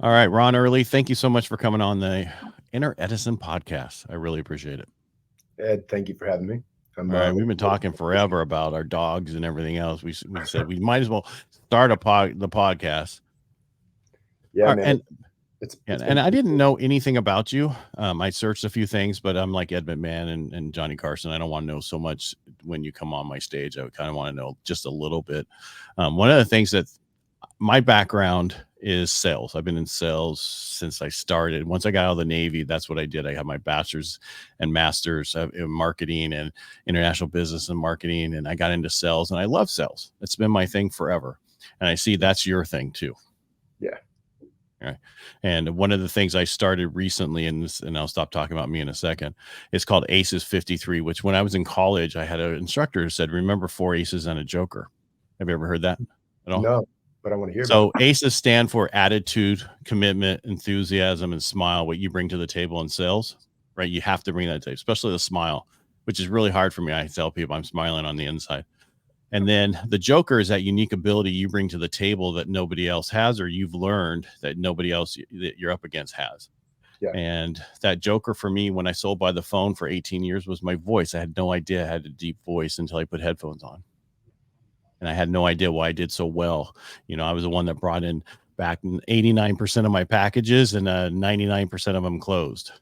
All right, Ron Earley, thank you so much for coming on the Inner Edison Podcast. I really appreciate it. Ed, thank you for having me. I'm All right, we've looking been forward to talking the conversation. forever about our dogs and everything else. We said we might as well start the podcast. Yeah, All right, man, and it's been and I pretty didn't cool. know anything about you. I searched a few things, but I'm like Ed McMahon and Johnny Carson. I don't want to know so much when you come on my stage. I kind of want to know just a little bit. One of the things that my background is sales. I've been in sales since I started. Once I got out of the Navy, that's what I did. I have my bachelor's and master's in marketing and international business and marketing. And I got into sales and I love sales. It's been my thing forever. And I see that's your thing too. Yeah, Right. And one of the things I started recently, and I'll stop talking about me in a second, is called ACEs 53, which when I was in college, I had an instructor who said, remember 4 aces and a joker. Have you ever heard that at all? no, but I want to hear about So ACEs stand for attitude, commitment, enthusiasm, and smile. What you bring to the table in sales, right? You have to bring that to, especially the smile, which is really hard for me. I tell people I'm smiling on the inside. And then the joker is that unique ability you bring to the table that nobody else has, or you've learned that nobody else that you're up against has. it. Yeah, And that joker for me, when I sold by the phone for 18 years, was my voice. I had no idea I had a deep voice until I put headphones on. And I had no idea why I did so well. I was the one that brought in back 89% of my packages and 99% of them closed.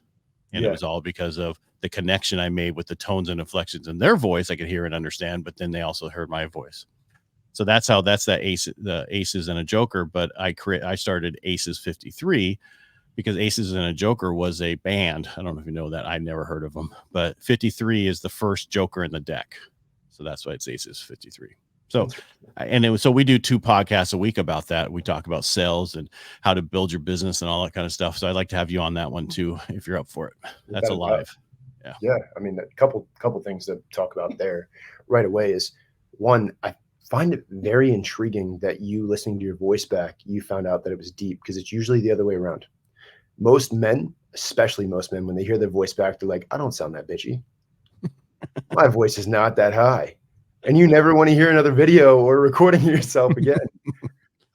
And it yeah, was all because of the connection I made with the tones and inflections in their voice. I could hear and understand, but then they also heard my voice. So that's the aces and a joker. But I started Aces 53 because Aces and a Joker was a band. I don't know if you know that. I never heard of them, but 53 is the first Joker in the deck. So that's why it's Aces 53. So, interesting. so we do 2 podcasts a week about that. We talk about sales and how to build your business and all that kind of stuff. So I'd like to have you on that one too, if you're up for it. That's Without a doubt. alive. Yeah. Yeah, I mean, a couple things to talk about there right away is one. I find it very intriguing that you listening to your voice back, you found out that it was deep because it's usually the other way around. Most men, especially most men, when they hear their voice back, they're like, "I don't sound that bitchy. My voice is not that high," and you never want to hear another video or recording of yourself again.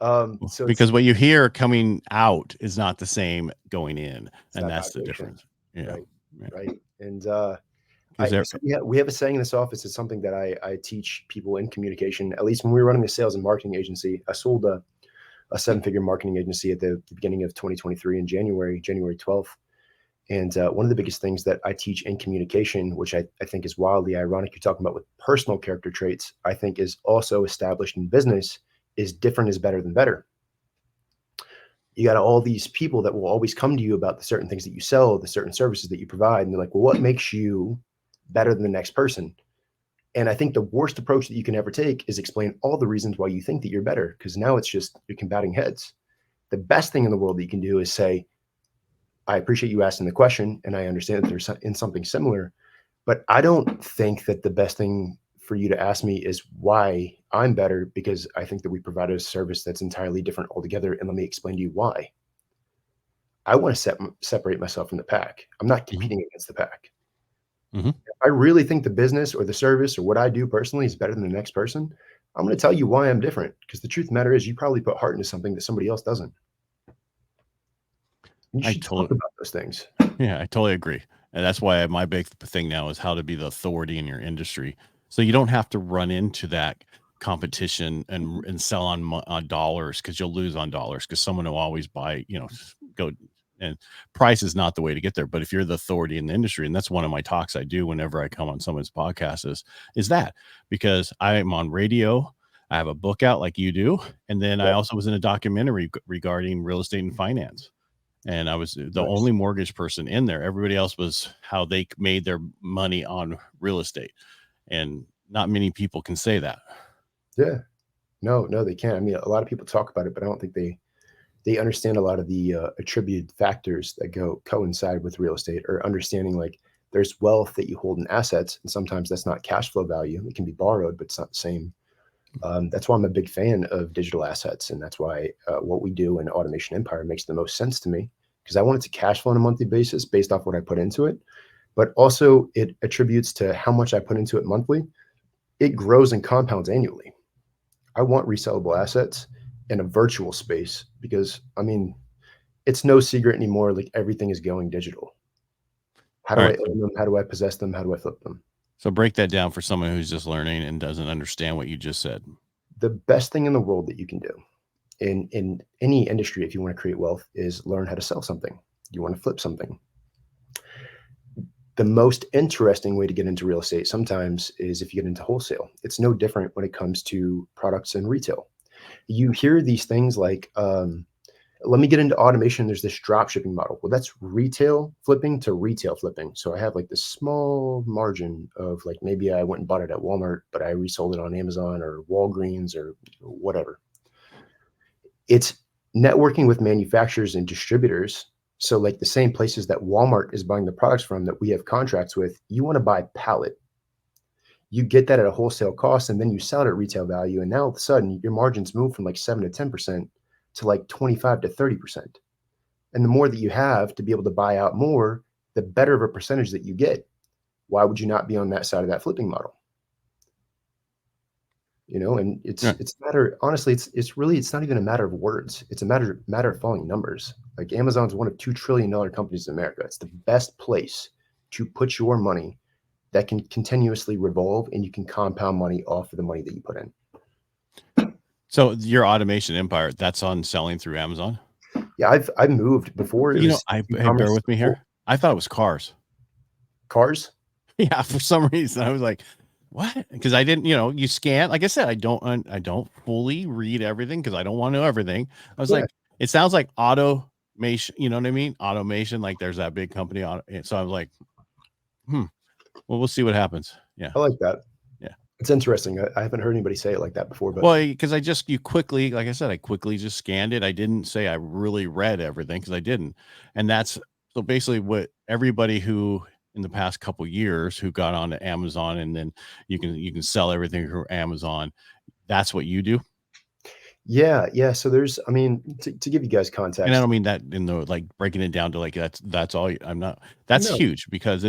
So it's Because what you hear coming out is not the same going in, it's and that that's the vibration, difference. Yeah. right? Yeah. Right. And Is there? so we have a saying in this office. It's something that I teach people in communication. At least when we were running a sales and marketing agency, I sold a 7-figure marketing agency at the beginning of 2023 in January 12th. And one of the biggest things that I teach in communication, which I think is wildly ironic, you're talking about with personal character traits, I think is also established in business, is different is better than better. You got all these people that will always come to you about the certain things that you sell, the certain services that you provide. And they're like, well, what makes you better than the next person? And I think the worst approach that you can ever take is explain all the reasons why you think that you're better, because now it's just you're combating heads. The best thing in the world that you can do is say, I appreciate you asking the question, and I understand that there's in something similar, but I don't think that the best thing for you to ask me is why I'm better, because I think that we provide a service that's entirely different altogether. And let me explain to you why. I want to separate myself from the pack. I'm not Mhm. competing against the pack. Mhm. If I really think the business or the service or what I do personally is better than the next person, I'm going to tell you why I'm different. Because the truth of the matter is, you probably put heart into something that somebody else doesn't. You I should talk totally, about those things. yeah, I totally agree. And that's why my big thing now is how to be the authority in your industry. So you don't have to run into that competition and sell on dollars, because you'll lose on dollars, because someone will always buy, go, and price is not the way to get there. But if you're the authority in the industry, and that's one of my talks I do whenever I come on someone's podcast is that, because I'm on radio, I have a book out like you do. And then I Yeah, also was in a documentary regarding real estate and finance, and I was the nice. only mortgage person in there. Everybody else was how they made their money on real estate. And not many people can say that. Yeah. No, no, they can't. I mean, a lot of people talk about it, but I don't think they understand a lot of the attributed factors that go coincide with real estate, or understanding like there's wealth that you hold in assets, and sometimes that's not cash flow value. It can be borrowed, but it's not the same. That's why I'm a big fan of digital assets, and that's why what we do in Automation Empire makes the most sense to me, because I want it to cash flow on a monthly basis based off what I put into it, but also it attributes to how much I put into it monthly. It grows and compounds annually. I want resellable assets in a virtual space because, I mean, it's no secret anymore. Like everything is going digital. How All do I right. own them? How do I possess them? How do I flip them? So break that down for someone who's just learning and doesn't understand what you just said. The best thing in the world that you can do in any industry, if you want to create wealth, is learn how to sell something. You want to flip something. The most interesting way to get into real estate sometimes is if you get into wholesale. It's no different when it comes to products and retail. You hear these things like, let me get into automation. There's this drop shipping model. Well, that's retail flipping to retail flipping. So I have like this small margin of like maybe I went and bought it at Walmart, but I resold it on Amazon or Walgreens or whatever. It's networking with manufacturers and distributors. So like the same places that Walmart is buying the products from that we have contracts with, you want to buy pallet. You get that at a wholesale cost and then you sell it at retail value. And now all of a sudden your margins move from like 7 to 10% to like 25 to 30%. And the more that you have to be able to buy out more, the better of a percentage that you get. Why would you not be on that side of that flipping model? And it's Yeah. it's a matter, honestly, it's not even a matter of words. It's a matter of following numbers. Like Amazon's one of $2 trillion companies in America. It's the best place to put your money that can continuously revolve and you can compound money off of the money that you put in. So your automation empire, that's on selling through Amazon? Yeah, I've moved before. It was Hey, bear e-commerce. with me here. I thought it was cars. Cars. Yeah, for some reason I was like, what? Because I didn't, you scan. Like I said, I don't fully read everything because I don't want to know everything. I was Yeah, like, it sounds like automation. You know what I mean? Automation. Like there's that big company. So I was like, well, we'll see what happens. Yeah, I like that. yeah. It's interesting. I haven't heard anybody say it like that before, but Well, because you quickly, like I said, I quickly just scanned it. I didn't say I really read everything because I didn't. And that's so basically what everybody who in the past couple years who got onto Amazon and then you can sell everything through Amazon. That's what you do. yeah. So there's, I mean, to give you guys And I context, don't mean that in the like breaking it down to like that's all. I'm not. That's no, huge because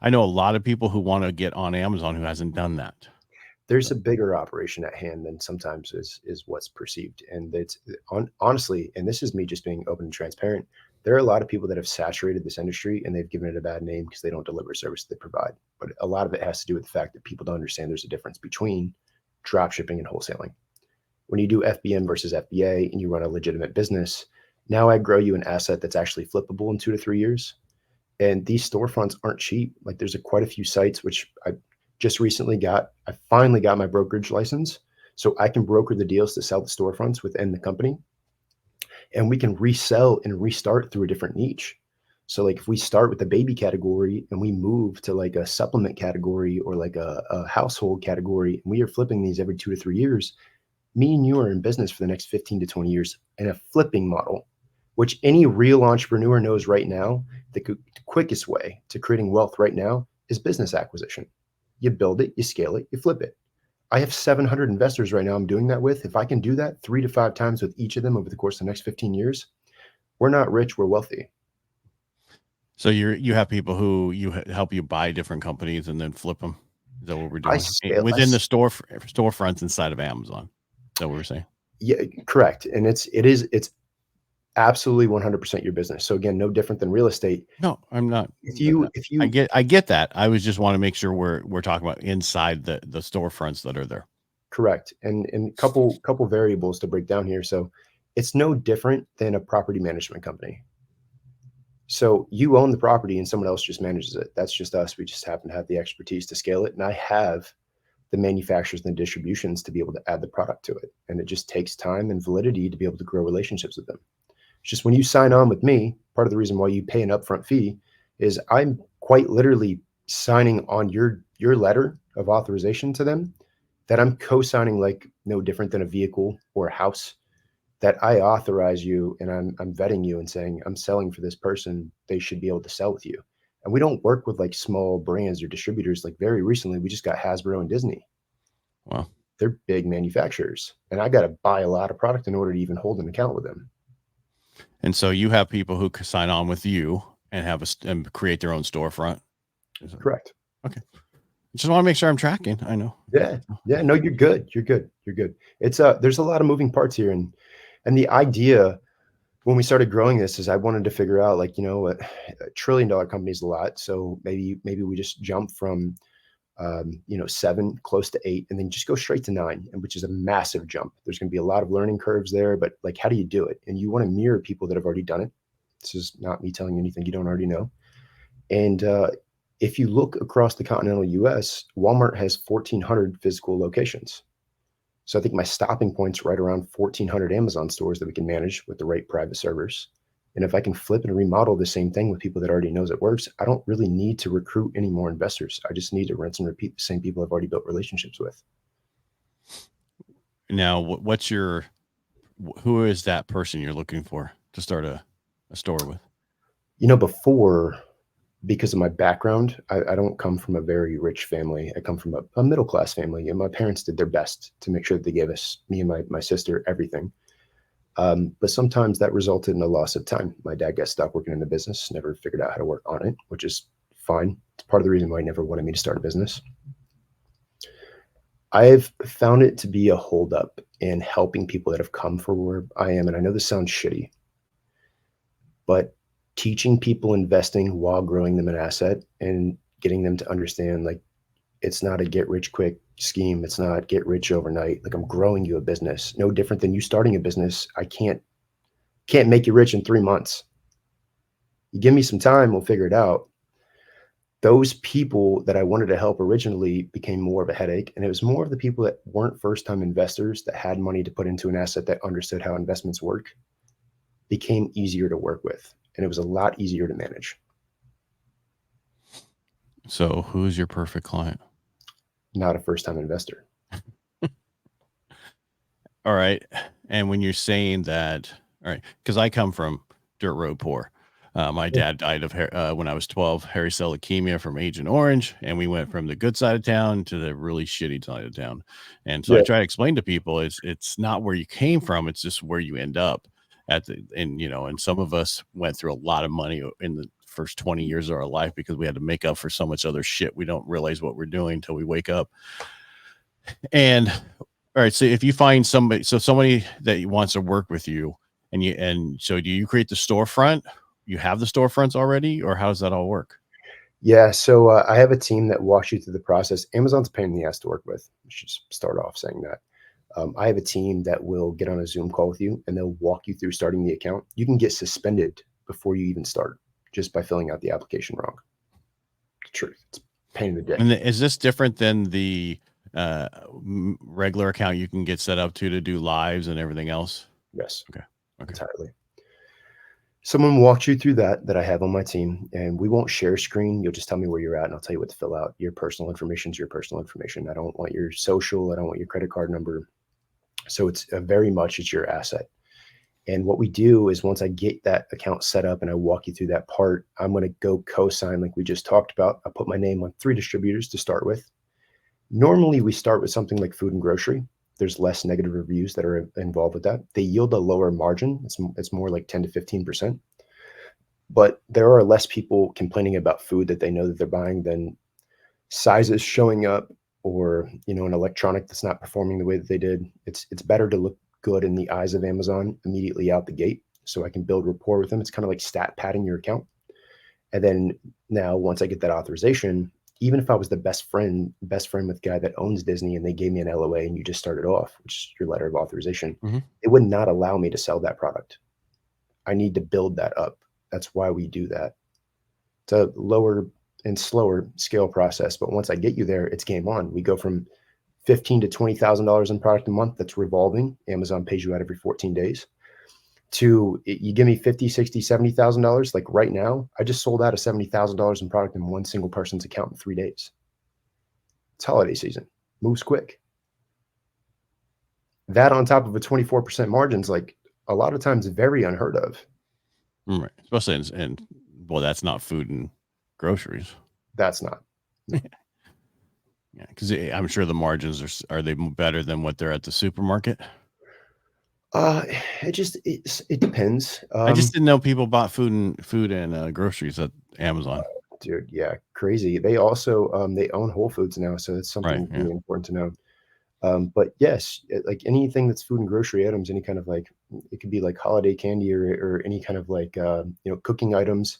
I know a lot of people who want to get on Amazon who hasn't done that. there's a bigger operation at hand than sometimes is what's perceived. And it's honestly, and this is me just being open and transparent. There are a lot of people that have saturated this industry and they've given it a bad name because they don't deliver service they provide. But a lot of it has to do with the fact that people don't understand there's a difference between drop shipping and wholesaling. When you do FBM versus FBA and you run a legitimate business, now I grow you an asset that's actually flippable in 2 to 3 years. And these storefronts aren't cheap. Like there's quite a few sites which I just recently I finally got my brokerage license. So I can broker the deals to sell the storefronts within the company. And we can resell and restart through a different niche. So like if we start with the baby category and we move to like a supplement category or like a household category, and we are flipping these every 2 to 3 years, me and you are in business for the next 15 to 20 years in a flipping model, which any real entrepreneur knows right now. The quickest way to creating wealth right now is business acquisition. You build it, you scale it, you flip it. I have 700 investors right now I'm doing that with. If I can do that 3 to 5 times with each of them over the course of the next 15 years, we're not rich, we're wealthy. So you have people who help you buy different companies and then flip them. Is that what we're doing within the storefronts inside of Amazon? Is that what we're saying? Yeah, correct. And it's absolutely 100% your business. So again, no different than real estate. No, I'm not. If you I get that. I was just want to make sure we're talking about inside the storefronts that are there. Correct. And couple variables to break down here. So it's no different than a property management company. So you own the property and someone else just manages it. That's just us. We just happen to have the expertise to scale it. And I have the manufacturers and the distributions to be able to add the product to it. And it just takes time and validity to be able to grow relationships with them. It's just when you sign on with me, part of the reason why you pay an upfront fee is I'm quite literally signing on your letter of authorization to them that I'm co-signing like no different than a vehicle or a house, that I authorize you and I'm vetting you and saying I'm selling for this person. They should be able to sell with you. And we don't work with like small brands or distributors. Like very recently, we just got Hasbro and Disney. Wow. They're big manufacturers. And I got to buy a lot of product in order to even hold an account with them. And so you have people who sign on with you and and create their own storefront. Correct. Okay. Just want to make sure I'm tracking. I know. Yeah. No, you're good. You're good. It's there's a lot of moving parts here. And the idea when we started growing this is I wanted to figure out like, you know what, $1 trillion company is a lot. So maybe we just jump from, 7 close to 8 and then just go straight to 9, and which is a massive jump. There's going to be a lot of learning curves there, but like, how do you do it? And you want to mirror people that have already done it. This is not me telling you anything you don't already know. And if you look across the continental US, Walmart has 1,400 physical locations. So I think my stopping point's right around 1,400 Amazon stores that we can manage with the right private servers. And if I can flip and remodel the same thing with people that already knows it works, I don't really need to recruit any more investors. I just need to rinse and repeat the same people I've already built relationships with. Now, who is that person you're looking for to start a store with? Before, because of my background, I don't come from a very rich family. I come from a middle-class family, and my parents did their best to make sure that they gave us, me and my sister, everything. But sometimes that resulted in a loss of time. My dad got stuck working in the business, never figured out how to work on it, which is fine. It's part of the reason why he never wanted me to start a business. I've found it to be a holdup in helping people that have come from where I am. And I know this sounds shitty, but teaching people investing while growing them an asset and getting them to understand, like, it's not a get rich quick scheme. It's not get rich overnight. Like, I'm growing you a business, no different than you starting a business. I can't make you rich in 3 months. You give me some time, we'll figure it out. Those people that I wanted to help originally became more of a headache. And it was more of the people that weren't first-time investors that had money to put into an asset that understood how investments work became easier to work with. And it was a lot easier to manage. So who's your perfect client? Not a first-time investor. All right. And when you're saying that, all right, because I come from dirt road poor. My dad died of when I was 12, hairy cell leukemia from Agent Orange, and we went from the good side of town to the really shitty side of town. And so I try to explain to people, it's not where you came from, it's just where you end up and some of us went through a lot of money in the first 20 years of our life because we had to make up for so much other shit. We don't realize what we're doing until we wake up. And all right, so if you find somebody that wants to work with you, so do you create the storefront? You have the storefronts already, or how does that all work? Yeah, so I have a team that walks you through the process. Amazon's a pain in the ass to work with. I should start off saying that. I have a team that will get on a Zoom call with you, and they'll walk you through starting the account. You can get suspended before you even start just by filling out the application wrong. The truth. It's a pain in the dick. And is this different than the regular account you can get set up to do lives and everything else? Yes. Okay. Entirely. Someone walked you through that I have on my team, and we won't share screen. You'll just tell me where you're at, and I'll tell you what to fill out. Your personal information is your personal information. I don't want your social. I don't want your credit card number. So it's it's your asset. And what we do is once I get that account set up and I walk you through that part, I'm going to go co-sign like we just talked about. I'll put my name on 3 distributors to start with. Normally, we start with something like food and grocery. There's less negative reviews that are involved with that. They yield a lower margin. It's more like 10 to 15%. But there are less people complaining about food that they know that they're buying than sizes showing up or, an electronic that's not performing the way that they did. It's better to look good in the eyes of Amazon immediately out the gate so I can build rapport with them. It's kind of like stat padding your account. And then now once I get that authorization, even if I was the best friend with the guy that owns Disney and they gave me an LOA and you just started off, which is your letter of authorization, it would not allow me to sell that product. I need to build that up. That's why we do that. It's a lower and slower scale process, but once I get you there, it's game on. We go from $15,000 to $20,000 in product a month that's revolving. Amazon pays you out every 14 days. To you give me $50,000, $60,000, $70,000. Like right now, I just sold out of $70,000 in product in one single person's account in 3 days. It's holiday season, moves quick. That on top of a 24% margins, like a lot of times very unheard of. Right, especially that's not food and groceries. That's not. Yeah, because I'm sure the margins are they better than what they're at the supermarket? It depends. I just didn't know people bought food and groceries at Amazon. Dude, yeah, crazy. They also they own Whole Foods now, so it's something really important to know. But yes, like anything that's food and grocery items, any kind of like, it could be like holiday candy or any kind of like, cooking items.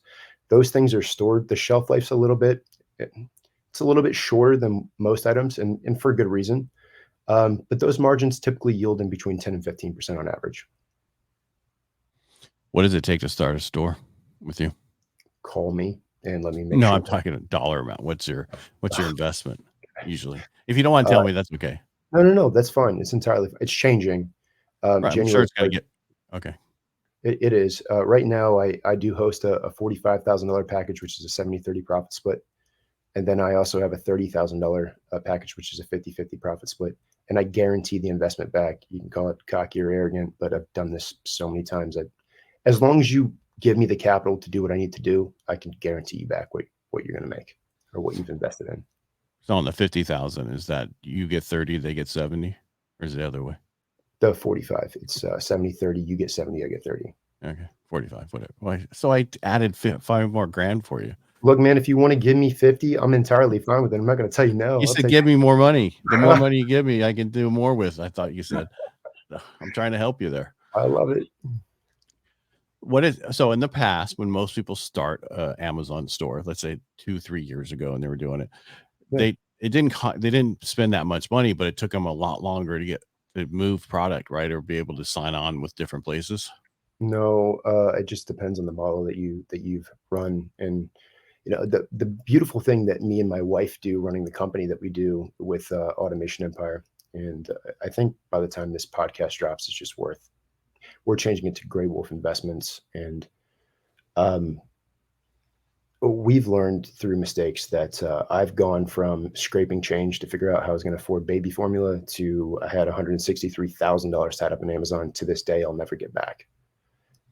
Those things are stored. The shelf life's a little bit, it's a little bit shorter than most items, and for good reason. But those margins typically yield in between 10 and 15% on average. What does it take to start a store with you? Call me and let me make No, sure. I'm talking a dollar amount. What's your investment usually? If you don't want to tell me, that's okay. No, that's fine. It's changing. Right, I'm sure January it's got to 1st, get okay. it is. Right now, I do host a $45,000 package, which is a 70-30 profit split. And then I also have a $30,000 package, which is a 50-50 profit split. And I guarantee the investment back. You can call it cocky or arrogant, but I've done this so many times. As long as you give me the capital to do what I need to do, I can guarantee you back what you're going to make or what you've invested in. So on the 50,000, is that you get 30, they get 70, or is it the other way? The 45, it's 70-30. You get 70, I get 30. Okay, 45, whatever. Well, so I added $5 more grand for you. Look, man, if you want to give me 50, I'm entirely fine with it. I'm not going to tell you no. You said give me more money. The more money you give me, I can do more with. I thought you said. I'm trying to help you there. I love it. So in the past, when most people start Amazon store, let's say 2-3 years ago, and they were doing it, Yeah. they didn't spend that much money, but it took them a lot longer to move product, right, or be able to sign on with different places. No, it just depends on the model that you've run. And the beautiful thing that me and my wife do running the company that we do with Automation Empire, and I think by the time this podcast drops, it's just we're changing it to Grey Wolf Investments. And we've learned through mistakes that I've gone from scraping change to figure out how I was going to afford baby formula to I had $163,000 tied up in Amazon. To this day, I'll never get back.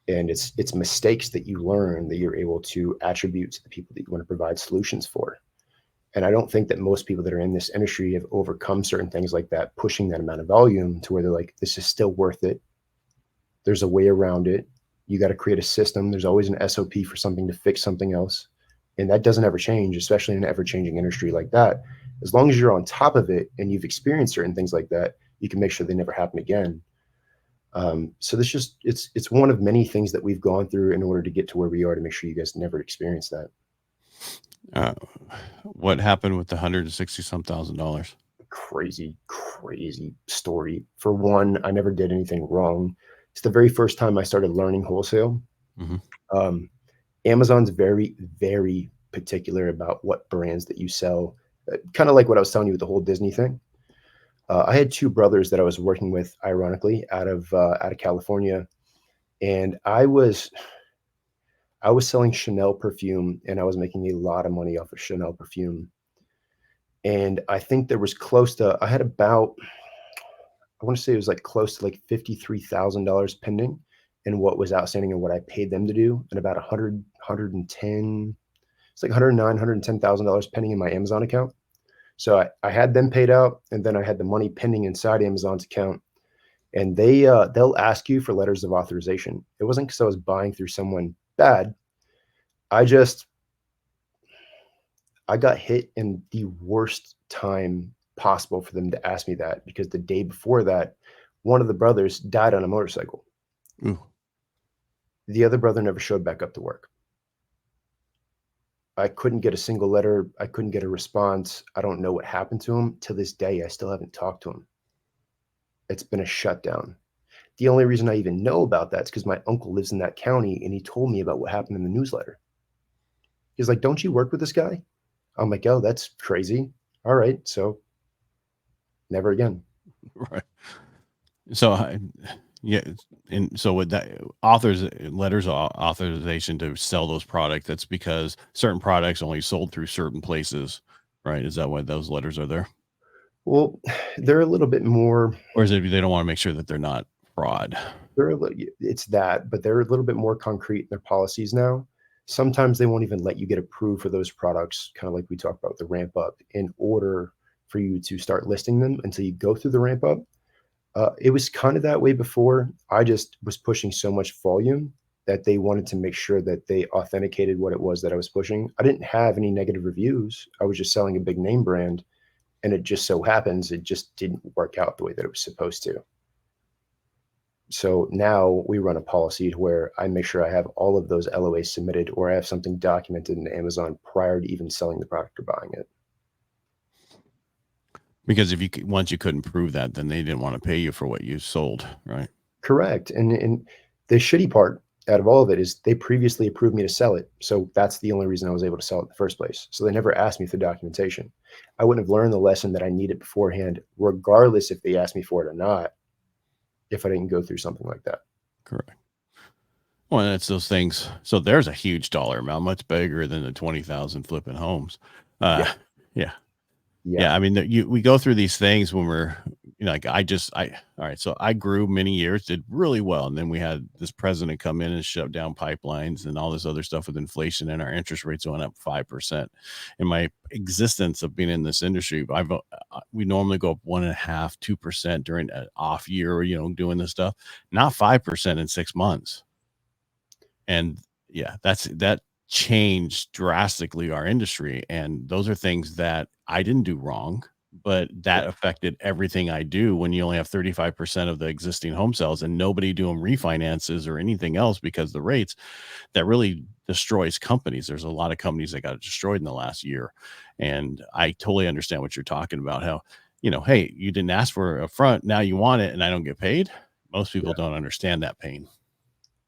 And it's mistakes that you learn that you're able to attribute to the people that you want to provide solutions for. And I don't think that most people that are in this industry have overcome certain things like that, pushing that amount of volume to where they're like, this is still worth it. There's a way around it. You got to create a system. There's always an SOP for something to fix something else. And that doesn't ever change, especially in an ever-changing industry like that. As long as you're on top of it and you've experienced certain things like that, you can make sure they never happen again. So it's one of many things that we've gone through in order to get to where we are to make sure you guys never experience that. What happened with the $160,000? Crazy story. For one, I never did anything wrong. It's the very first time I started learning wholesale. Mm-hmm. Amazon's very, very particular about what brands that you sell. Kind of like what I was telling you with the whole Disney thing. I had two brothers that I was working with, ironically, out of California, and I was selling Chanel perfume, and I was making a lot of money off of Chanel perfume. And I think there was I had about, I want to say it was like close to like $53,000 pending and what was outstanding and what I paid them to do, and about 110, it's like $109,000, $110,000 pending in my Amazon account. So I had them paid out, and then I had the money pending inside Amazon's account. And they'll ask you for letters of authorization. It wasn't because I was buying through someone bad. I got hit in the worst time possible for them to ask me that, because the day before that, one of the brothers died on a motorcycle. Ooh. The other brother never showed back up to work. I couldn't get a single letter. I couldn't get a response. I don't know what happened to him. To this day, I still haven't talked to him. It's been a shutdown. The only reason I even know about that is because my uncle lives in that county, and he told me about what happened in the newsletter. He's like, don't you work with this guy? I'm like, oh, that's crazy. All right. So never again. Right. So yeah. And so with that letters of authorization to sell those products, that's because certain products only sold through certain places, right? Is that why those letters are there? Well, they're a little bit more, or is it they don't want to make sure that they're not fraud? It's that, but they're a little bit more concrete in their policies now. Sometimes they won't even let you get approved for those products, kind of like we talked about the ramp up, in order for you to start listing them until you go through the ramp up. It was kind of that way before. I just was pushing so much volume that they wanted to make sure that they authenticated what it was that I was pushing. I didn't have any negative reviews. I was just selling a big name brand. And it just so happens it just didn't work out the way that it was supposed to. So now we run a policy where I make sure I have all of those LOAs submitted, or I have something documented in Amazon prior to even selling the product or buying it. Because if once you couldn't prove that, then they didn't want to pay you for what you sold, right? Correct. And the shitty part out of all of it is they previously approved me to sell it. So that's the only reason I was able to sell it in the first place. So they never asked me for documentation. I wouldn't have learned the lesson that I needed beforehand, regardless if they asked me for it or not, if I didn't go through something like that. Correct. Well, and it's those things. So there's a huge dollar amount, much bigger than the 20,000 flipping homes. Yeah. I mean, we go through these things when we're, like, all right. So I grew many years, did really well. And then we had this president come in and shut down pipelines and all this other stuff with inflation, and our interest rates went up 5%. In my existence of being in this industry, we normally go up 1.5%, 2% during an off year, doing this stuff, not 5% in 6 months. And that changed drastically our industry. And those are things that I didn't do wrong, but that affected everything I do when you only have 35% of the existing home sales and nobody doing refinances or anything else, because the rates that really destroys companies. There's a lot of companies that got destroyed in the last year. And I totally understand what you're talking about. How, hey, you didn't ask for it up front. Now you want it and I don't get paid. Most people don't understand that pain.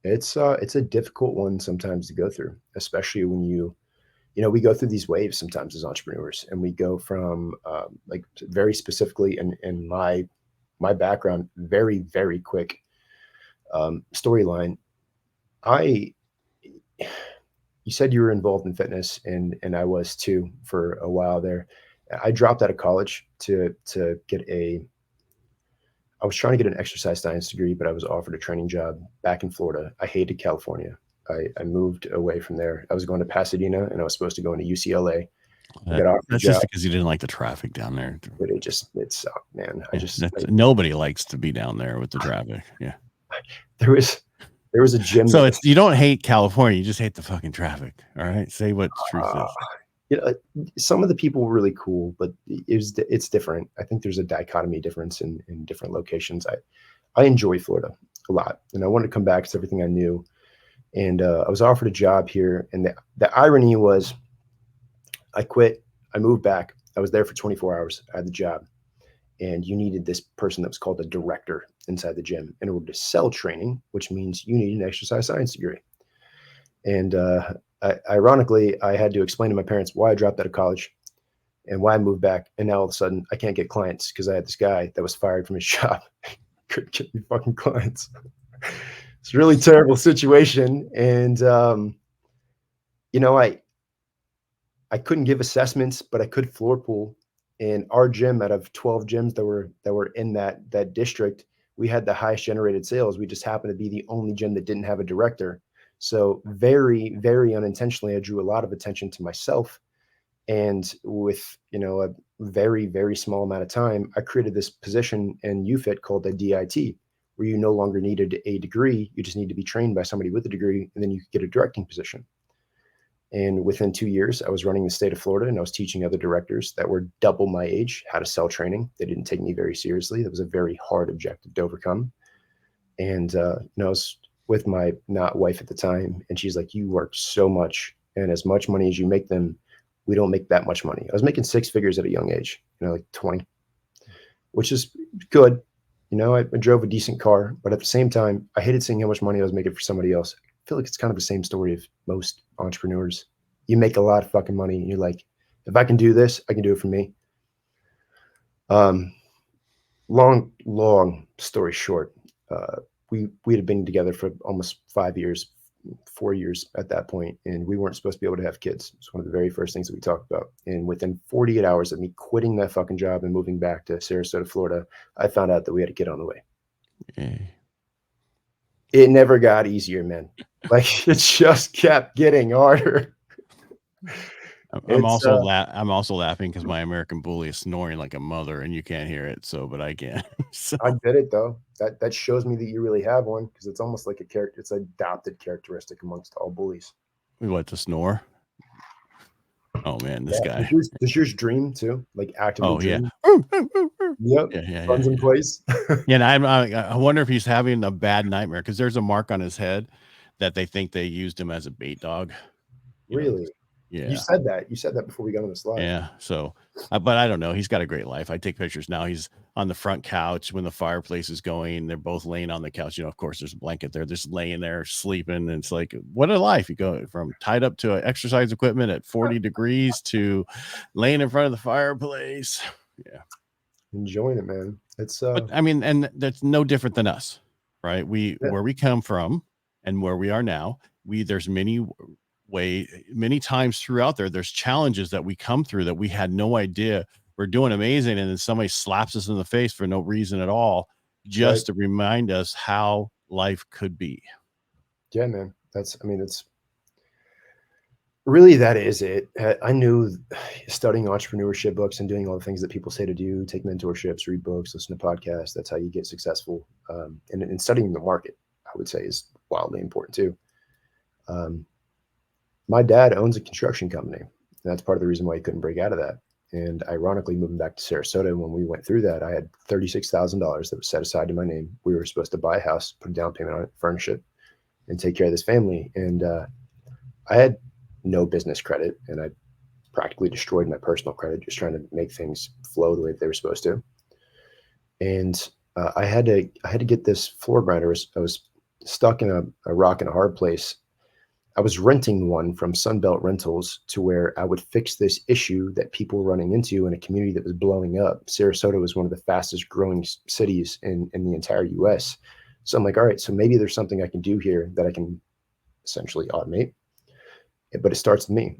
It's a difficult one sometimes to go through, especially when we go through these waves sometimes as entrepreneurs, and we go from like very specifically in my background, very, very quick storyline. You said you were involved in fitness, and I was too for a while there. I dropped out of college to get I was trying to get an exercise science degree, but I was offered a training job back in Florida. I hated California. I moved away from there. I was going to Pasadena, and I was supposed to go into UCLA. That's just because you didn't like the traffic down there. But it sucked, man. Nobody likes to be down there with the traffic. Yeah. There was a gym. So you don't hate California, you just hate the fucking traffic. All right. Say what the truth is. Some of the people were really cool, but it's different. I think there's a dichotomy difference in different locations. I enjoy Florida a lot, and I wanted to come back to everything I knew. And I was offered a job here, and the irony was, I quit. I moved back. I was there for 24 hours. I had the job, and you needed this person that was called a director inside the gym in order to sell training, which means you need an exercise science degree. And ironically, I had to explain to my parents why I dropped out of college and why I moved back. And now all of a sudden I can't get clients because I had this guy that was fired from his shop. Couldn't get me fucking clients. It's a really terrible situation. And, I couldn't give assessments, but I could floor pool. And our gym, out of 12 gyms that were in that district, we had the highest generated sales. We just happened to be the only gym that didn't have a director. So very, very unintentionally, I drew a lot of attention to myself. And with, a very, very small amount of time, I created this position in UFIT called a DIT, where you no longer needed a degree. You just need to be trained by somebody with a degree, and then you could get a directing position. And within 2 years, I was running the state of Florida, and I was teaching other directors that were double my age how to sell training. They didn't take me very seriously. That was a very hard objective to overcome. And, I was with my not wife at the time, and she's like, you work so much, and as much money as you make them, we don't make that much money. I was making 6 figures at a young age, like 20, which is good. I drove a decent car, but at the same time, I hated seeing how much money I was making for somebody else. I feel like it's kind of the same story of most entrepreneurs. You make a lot of fucking money, and you're like, if I can do this, I can do it for me. Long story short, we had been together for almost 5 years, 4 years at that point, and we weren't supposed to be able to have kids. It's one of the very first things that we talked about. And within 48 hours of me quitting that fucking job and moving back to Sarasota, Florida, I found out that we had a kid on the way. Okay. It never got easier, man. Like, it just kept getting harder. I'm also laughing because my American bully is snoring like a mother, and you can't hear it. But I can. So. I did it though. That shows me that you really have one, because it's almost like it's an adopted characteristic amongst all bullies. We want to snore. Oh man, this guy. Does yours dream too? Like actively Oh yeah. dream? Yeah, Yep. yeah, yeah, Runs in yeah. place. Yeah, and I wonder if he's having a bad nightmare because there's a mark on his head that they think they used him as a bait dog. You know, Really? You yeah, said that. You said that before we got on this live. yeah. So, but I don't know. He's got a great life. I take pictures now. He's on the front couch when the fireplace is going. They're both laying on the couch. You know, of course, there's a blanket there. They're just laying there sleeping. And it's like, what a life! You go from tied up to exercise equipment at 40 degrees to laying in front of the fireplace. Yeah. Enjoying it, man. It's But I mean, and that's no different than us, right? Yeah. Where we come from and where we are now, there's many times throughout there's challenges that we come through that we had no idea we're doing amazing. And then somebody slaps us in the face for no reason at all, just to remind us how life could be. Yeah, man. It's really, that is it. I knew studying entrepreneurship books and doing all the things that people say to do, take mentorships, read books, listen to podcasts, that's how you get successful. And studying the market, I would say, is wildly important too. My dad owns a construction company. That's part of the reason why he couldn't break out of that. And ironically, moving back to Sarasota, when we went through that, I had $36,000 that was set aside to my name. We were supposed to buy a house, put a down payment on it, furnish it, and take care of this family. And I had no business credit, and I practically destroyed my personal credit just trying to make things flow the way they were supposed to. And I had to get this floor grinder. I was stuck in a rock and a hard place. I was renting one from Sunbelt Rentals to where I would fix this issue that people were running into in a community that was blowing up. Sarasota was one of the fastest growing cities in the entire US. So I'm like, all right, so maybe there's something I can do here that I can essentially automate, but it starts with me.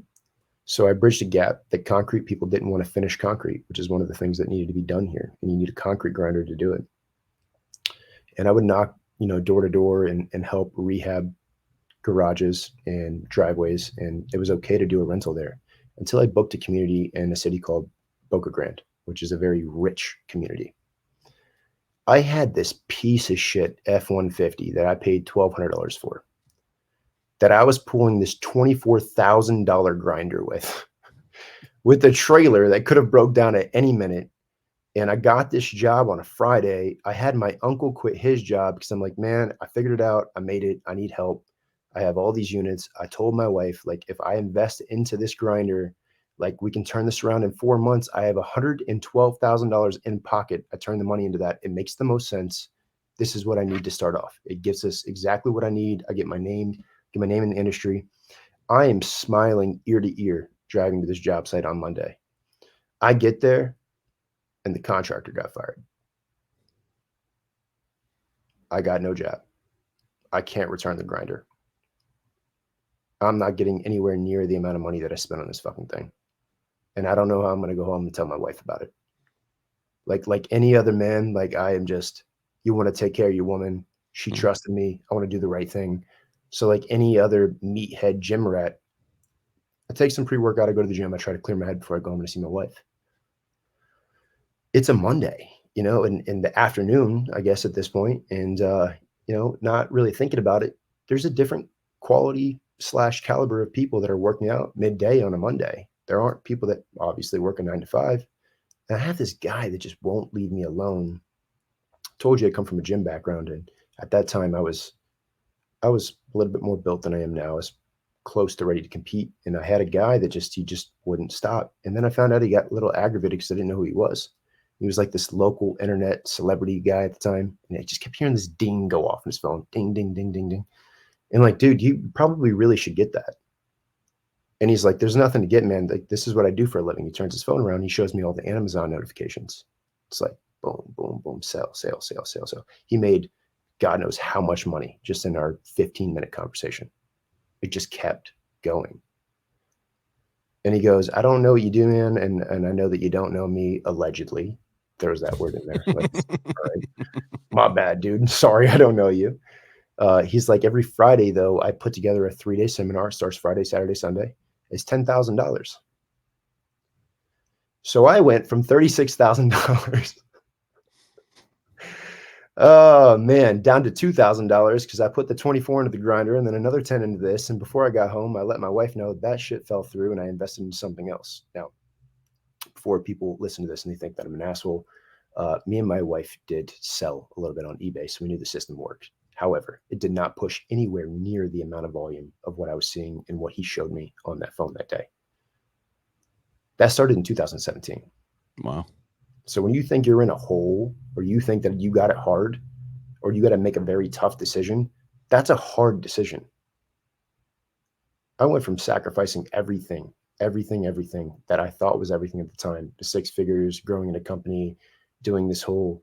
So I bridged a gap that concrete people didn't want to finish concrete, which is one of the things that needed to be done here. And you need a concrete grinder to do it. And I would knock, door to door and help rehab garages and driveways. And it was okay to do a rental there until I booked a community in a city called Boca Grande, which is a very rich community. I had this piece of shit F-150 that I paid $1,200 for, that I was pulling this $24,000 grinder with a trailer that could have broke down at any minute. And I got this job on a Friday. I had my uncle quit his job because I'm like, man, I figured it out. I made it. I need help. I have all these units. I told my wife, like, if I invest into this grinder, like, we can turn this around in 4 months. I have $112,000 in pocket. I turn the money into that. It makes the most sense. This is what I need to start off. It gives us exactly what I need. I get my name in the industry. I am smiling ear to ear driving to this job site on Monday. I get there and the contractor got fired. I got no job. I can't return the grinder. I'm not getting anywhere near the amount of money that I spent on this fucking thing. And I don't know how I'm going to go home and tell my wife about it. Like any other man, like, I am just, you want to take care of your woman. She trusted me. I want to do the right thing. So like any other meathead gym rat, I take some pre-workout. I go to the gym. I try to clear my head before I go home to see my wife. It's a Monday, in the afternoon, I guess, at this point. And, not really thinking about it. There's a different quality / caliber of people that are working out midday on a Monday. There aren't people that obviously work a 9 to 5. And I have this guy that just won't leave me alone. Told you I come from a gym background. And at that time I was a little bit more built than I am now. I was close to ready to compete. And I had a guy that he just wouldn't stop. And then I found out he got a little aggravated because I didn't know who he was. He was like this local internet celebrity guy at the time. And I just kept hearing this ding go off on his phone. Ding, ding, ding, ding, ding. And like, dude, you probably really should get that. And he's like, there's nothing to get, man. Like, this is what I do for a living. He turns his phone around. He shows me all the Amazon notifications. It's like, boom, boom, boom, sell. He made God knows how much money just in our 15-minute conversation. It just kept going. And he goes, I don't know what you do, man. And I know that you don't know me, allegedly. Throws that word in there. Like, all right, my bad, dude. Sorry, I don't know you. He's like, every Friday, though, I put together a 3-day seminar. Starts Friday, Saturday, Sunday. It's $10,000. So I went from $36,000 Oh man, down to $2,000 because I put the 24 into the grinder and then another 10 into this. And before I got home, I let my wife know that shit fell through and I invested in something else. Now, before people listen to this and they think that I'm an asshole, me and my wife did sell a little bit on eBay, so we knew the system worked. However, it did not push anywhere near the amount of volume of what I was seeing and what he showed me on that phone that day. That started in 2017. Wow. So when you think you're in a hole or you think that you got it hard or you got to make a very tough decision, that's a hard decision. I went from sacrificing everything that I thought was everything at the time, to 6 figures, growing in a company, doing this whole,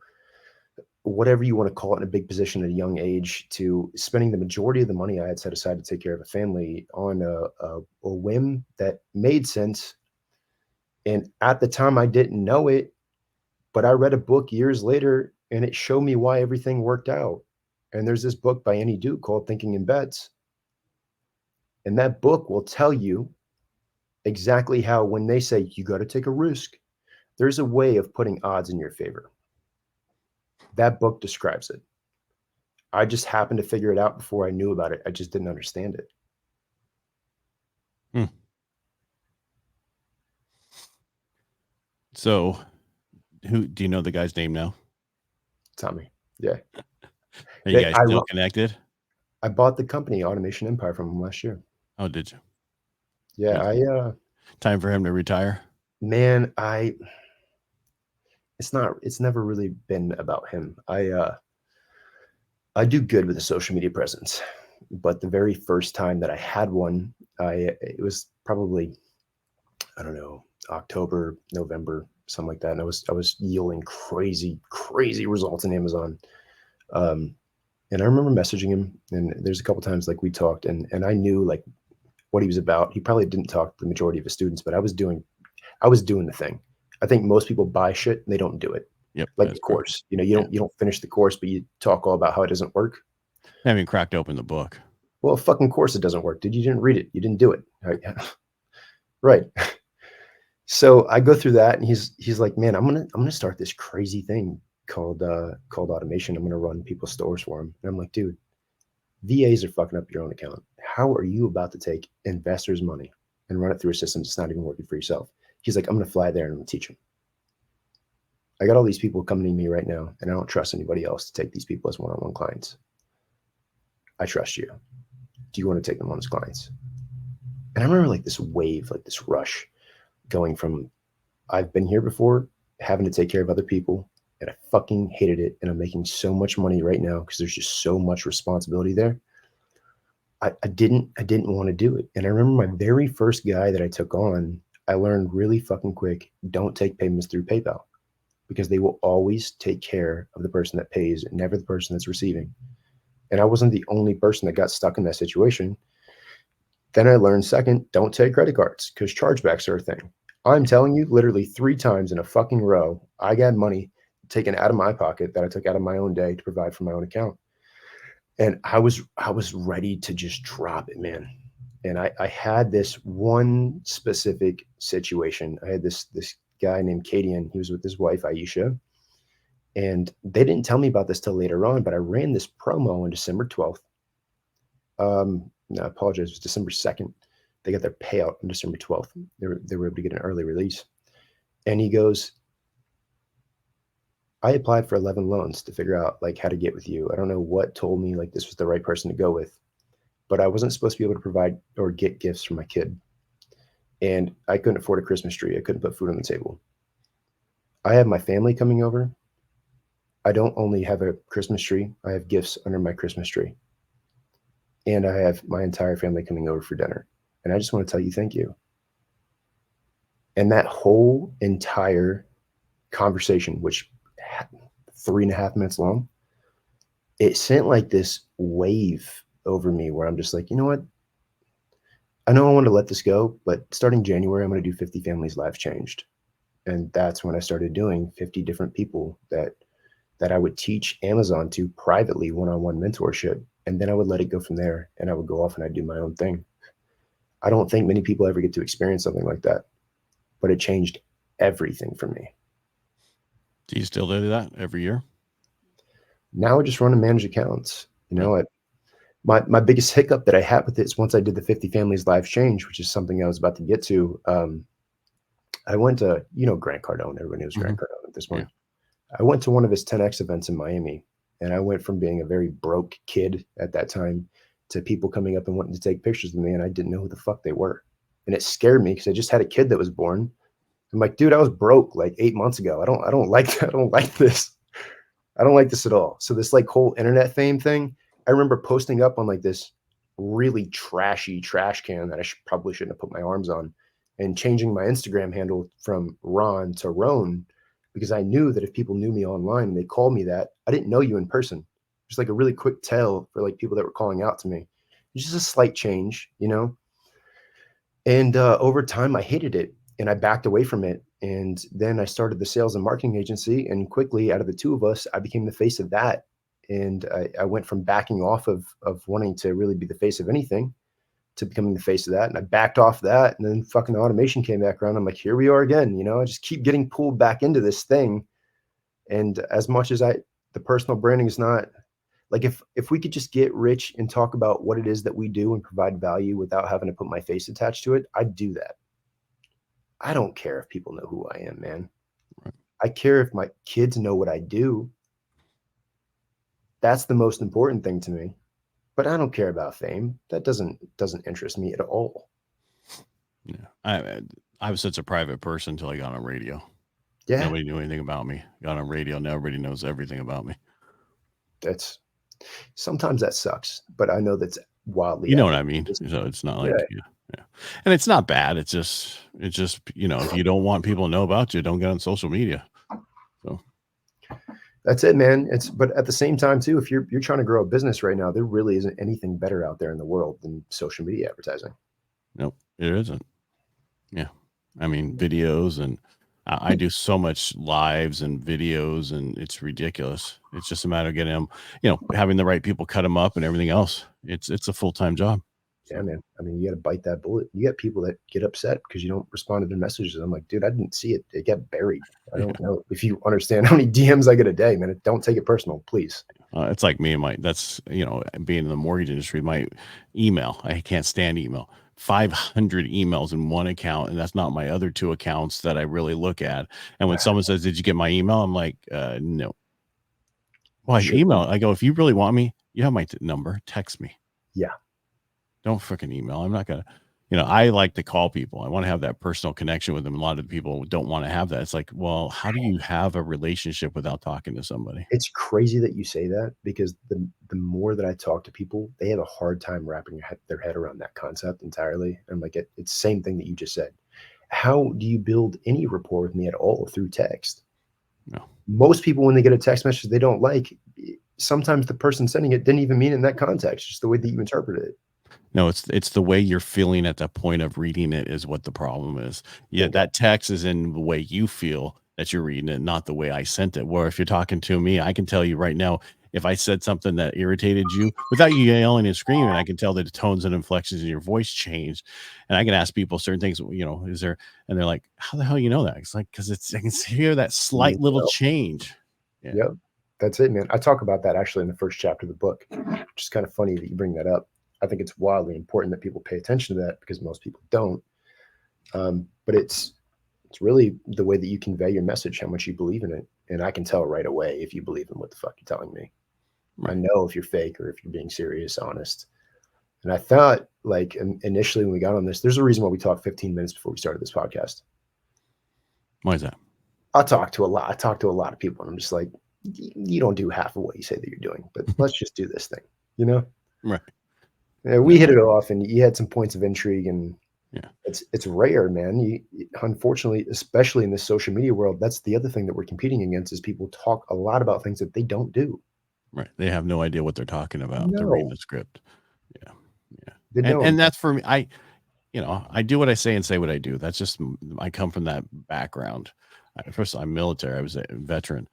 whatever you want to call it, in a big position at a young age, to spending the majority of the money I had set aside to take care of a family on a whim that made sense. And at the time, I didn't know it, but I read a book years later and it showed me why everything worked out. And there's this book by Annie Duke called Thinking in Bets. And that book will tell you exactly how, when they say you got to take a risk, there's a way of putting odds in your favor. That book describes it. I just happened to figure it out before I knew about it. I just didn't understand it. So, who do you know the guy's name now? Tommy. Yeah. Are you guys still connected? I bought the company Automation Empire from him last year. Oh, did you? Yeah. Time for him to retire. Man, it's never really been about him. I do good with a social media presence, but the very first time that I had one, it was probably, I don't know, October, November, something like that. And I was yielding crazy results in Amazon. And I remember messaging him, and there's a couple times like we talked, and I knew like what he was about. He probably didn't talk to the majority of his students, but I was doing the thing. I think most people buy shit and they don't do it. Yep. Like the course, you don't finish the course, but you talk all about how it doesn't work. I haven't cracked open the book. Well, fucking course it doesn't work, dude. You didn't read it. You didn't do it. Right. So I go through that, and he's like, man, I'm gonna start this crazy thing called automation. I'm gonna run people's stores for them. And I'm like, dude, VAs are fucking up your own account. How are you about to take investors' money and run it through a system that's not even working for yourself? He's like, I'm gonna fly there and I'm gonna teach them. I got all these people coming to me right now, and I don't trust anybody else to take these people as one-on-one clients. I trust you. Do you want to take them on as clients? And I remember like this wave, like this rush, going from I've been here before, having to take care of other people, and I fucking hated it. And I'm making so much money right now because there's just so much responsibility there. I didn't want to do it. And I remember my very first guy that I took on, I learned really fucking quick, don't take payments through PayPal, because they will always take care of the person that pays, never the person that's receiving. And I wasn't the only person that got stuck in that situation. Then I learned, second, don't take credit cards because chargebacks are a thing. I'm telling you, literally 3 times in a fucking row, I got money taken out of my pocket that I took out of my own day to provide for my own account. And I was ready to just drop it, man. And I had this one specific situation. I had this guy named Cadian. He was with his wife, Aisha. And they didn't tell me about this till later on, but I ran this promo on December 12th. No, I apologize. It was December 2nd. They got their payout on December 12th. They were able to get an early release. And he goes, I applied for 11 loans to figure out like how to get with you. I don't know what told me like this was the right person to go with, but I wasn't supposed to be able to provide or get gifts for my kid. And I couldn't afford a Christmas tree. I couldn't put food on the table. I have my family coming over. I don't only have a Christmas tree, I have gifts under my Christmas tree. And I have my entire family coming over for dinner. And I just want to tell you thank you. And that whole entire conversation, which 3.5 minutes long, it sent like this wave over me where I'm just like, you know what? I know I want to let this go, but starting January, I'm going to do 50 families' lives changed. And that's when I started doing 50 different people that I would teach Amazon to privately, one-on-one mentorship. And then I would let it go from there, and I would go off and I'd do my own thing. I don't think many people ever get to experience something like that, but it changed everything for me. Do you still do that every year? Now I just run and manage accounts. You Yeah. know, my biggest hiccup that I had with it is once I did the 50 Families Live Change, which is something I was about to get to. I went to, Grant Cardone. Everybody knows Grant Cardone at this Yeah. point. I went to one of his 10X events in Miami, and I went from being a very broke kid at that time to people coming up and wanting to take pictures with me, and I didn't know who the fuck they were. And it scared me because I just had a kid that was born. I'm like, dude, I was broke like 8 months ago. I don't like that. I don't like this. I don't like this at all. So this like whole internet fame thing, I remember posting up on like this really trashy trash can that I probably shouldn't have put my arms on, and changing my Instagram handle from Ron to Roan, because I knew that if people knew me online and they called me that, I didn't know you in person. Just like a really quick tell for like people that were calling out to me. It's just a slight change, And over time, I hated it and I backed away from it. And then I started the sales and marketing agency. And quickly, out of the two of us, I became the face of that. And I went from backing off of wanting to really be the face of anything to becoming the face of that. And I backed off that. And then fucking automation came back around. I'm like, here we are again. I just keep getting pulled back into this thing. And as much as the personal branding is not like, if we could just get rich and talk about what it is that we do and provide value without having to put my face attached to it, I'd do that. I don't care if people know who I am, man. Right. I care if my kids know what I do. That's the most important thing to me. But I don't care about fame. That doesn't interest me at all. Yeah. I was such a private person until I got on radio. Yeah. Nobody knew anything about me. Got on radio. Now everybody knows everything about me. Sometimes that sucks, but I know that's wildly. You know what I mean? So it's not like, yeah. And it's not bad. It's just, if you don't want people to know about you, don't get on social media. So that's it, man. But at the same time too, if you're trying to grow a business right now, there really isn't anything better out there in the world than social media advertising. Nope, it isn't. Yeah. I mean, videos, and I do so much lives and videos, and it's ridiculous. It's just a matter of getting them, having the right people cut them up and everything else. It's a full-time job. Yeah, man. I mean, you got to bite that bullet. You got people that get upset because you don't respond to their messages. I'm like, dude, I didn't see it. It got buried. I don't know if you understand how many DMs I get a day, man. Don't take it personal, please. It's like me and that's, being in the mortgage industry, my email, I can't stand email. 500 emails in one account, and that's not my other two accounts that I really look at. And when someone says, did you get my email? I'm like, no. Well, email. I go, if you really want me, you have my number, text me. Yeah. Don't freaking email. I'm not gonna, I like to call people. I want to have that personal connection with them. A lot of people don't want to have that. It's like, well, how do you have a relationship without talking to somebody? It's crazy that you say that, because the more that I talk to people, they have a hard time wrapping their head around that concept entirely. And like, it's the same thing that you just said. How do you build any rapport with me at all through text? No. Most people, when they get a text message they don't like, sometimes the person sending it didn't even mean it in that context, just the way that you interpret it. No, it's the way you're feeling at the point of reading it is what the problem is. Yeah, that text is in the way you feel that you're reading it, not the way I sent it. Where if you're talking to me, I can tell you right now, if I said something that irritated you without you yelling and screaming, I can tell that the tones and inflections in your voice changed. And I can ask people certain things, is there, and they're like, how the hell you know that? It's like, because I can hear that slight little change. Yeah. Yep. That's it, man. I talk about that actually in the first chapter of the book, which is kind of funny that you bring that up. I think it's wildly important that people pay attention to that, because most people don't. But it's really the way that you convey your message, how much you believe in it. And I can tell right away if you believe in what the fuck you're telling me. Right. I know if you're fake or if you're being serious, honest. And I thought, like, initially when we got on this, there's a reason why we talked 15 minutes before we started this podcast. Why is that? I talk to a lot of people, and I'm just like, you don't do half of what you say that you're doing, but let's just do this thing, Right. Yeah, we hit it off, and you had some points of intrigue, and it's rare, man. Unfortunately, especially in this social media world, that's the other thing that we're competing against, is people talk a lot about things that they don't do. Right. They have no idea what they're talking about. They're reading the script. Yeah. And that's for me. I do what I say and say what I do. That's just, I come from that background. First, I'm military. I was a veteran.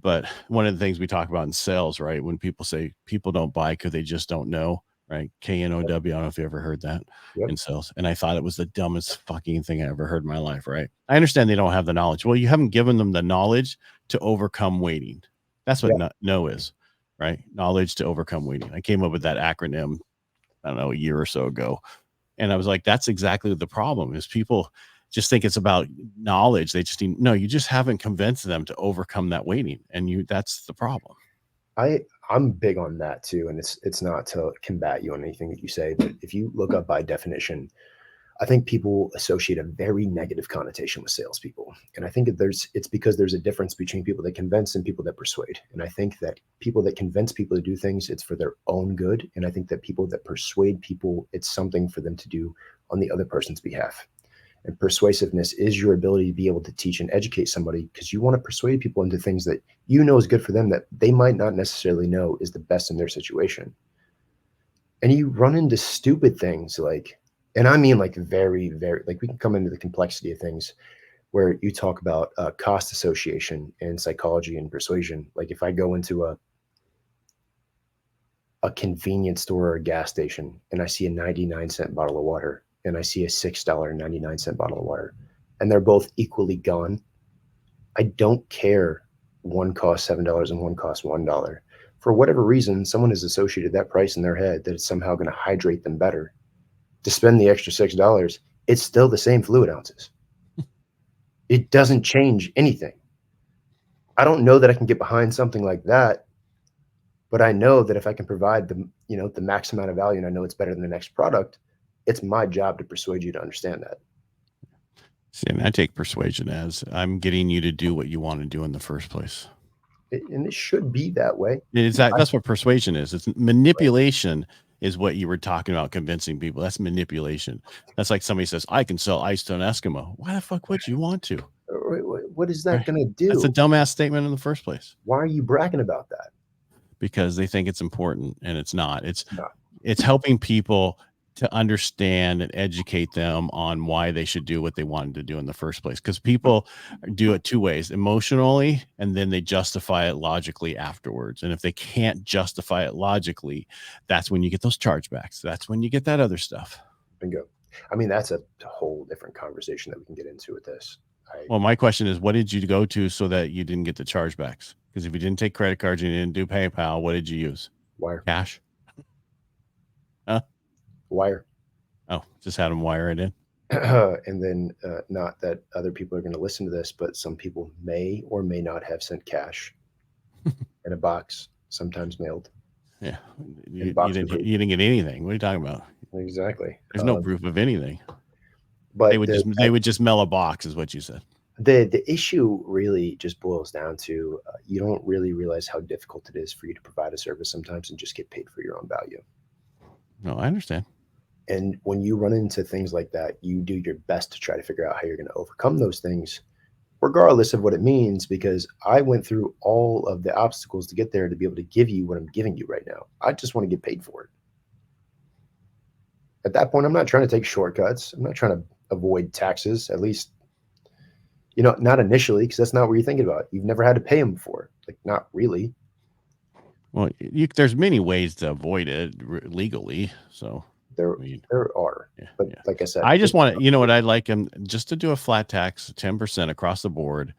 But one of the things we talk about in sales, right? When people say people don't buy because they just don't know, right? KNOW. I don't know if you ever heard that in sales. And I thought it was the dumbest fucking thing I ever heard in my life, right? I understand they don't have the knowledge. Well, you haven't given them the knowledge to overcome waiting. That's what no is. right? Knowledge to overcome waiting. I came up with that acronym, I don't know, a year or so ago. And I was like, that's exactly the problem is people just think it's about knowledge. They just need, no, you just haven't convinced them to overcome that waiting. And that's the problem. I'm big on that too. And it's not to combat you on anything that you say, but if you look up by definition, I think people associate a very negative connotation with salespeople. And I think it's because there's a difference between people that convince and people that persuade. And I think that people that convince people to do things, it's for their own good. And I think that people that persuade people, it's something for them to do on the other person's behalf. And persuasiveness is your ability to be able to teach and educate somebody because you want to persuade people into things that you know is good for them that they might not necessarily know is the best in their situation. And you run into stupid things like, and I mean like very, very, like we can come into the complexity of things where you talk about cost association and psychology and persuasion. Like if I go into a convenience store or a gas station and I see a 99-cent bottle of water and I see a $6.99 bottle of water and they're both equally gone, I don't care. One costs $7 and one costs $1. For whatever reason, someone has associated that price in their head that it's somehow going to hydrate them better. To spend the extra $6, it's still the same fluid ounces. It doesn't change anything. I don't know that I can get behind something like that, but I know that if I can provide the max amount of value and I know it's better than the next product, it's my job to persuade you to understand that. See, and I take persuasion as I'm getting you to do what you want to do in the first place. And it should be that way. That's what persuasion is. It's manipulation is what you were talking about, convincing people. That's manipulation. That's like somebody says, I can sell ice to an Eskimo. Why the fuck would you want to? What is that going to do? That's a dumbass statement in the first place. Why are you bragging about that? Because they think it's important and it's not. It's helping people to understand and educate them on why they should do what they wanted to do in the first place. Because people do it two ways, emotionally, and then they justify it logically afterwards. And if they can't justify it logically, that's when you get those chargebacks. That's when you get that other stuff. Bingo. I mean, that's a whole different conversation that we can get into with this. Well, my question is, what did you go to so that you didn't get the chargebacks? Because if you didn't take credit cards and you didn't do PayPal, what did you use? Wire. Cash? Huh? Wire. Oh, just had them wire it in. And then not that other people are going to listen to this, but some people may or may not have sent cash in a box, sometimes mailed. Yeah. You didn't get anything. What are you talking about? Exactly. There's no proof of anything. But they would just mail a box is what you said. The issue really just boils down to you don't really realize how difficult it is for you to provide a service sometimes and just get paid for your own value. No, I understand. And when you run into things like that, you do your best to try to figure out how you're going to overcome those things, regardless of what it means, because I went through all of the obstacles to get there to be able to give you what I'm giving you right now. I just want to get paid for it. At that point, I'm not trying to take shortcuts. I'm not trying to avoid taxes, at least, not initially, because that's not what you're thinking about. You've never had to pay them before. Like, not really. Well, there's many ways to avoid it legally. So there are, but like I said, I just want to, what I'd like them just to do a flat tax, 10% across the board,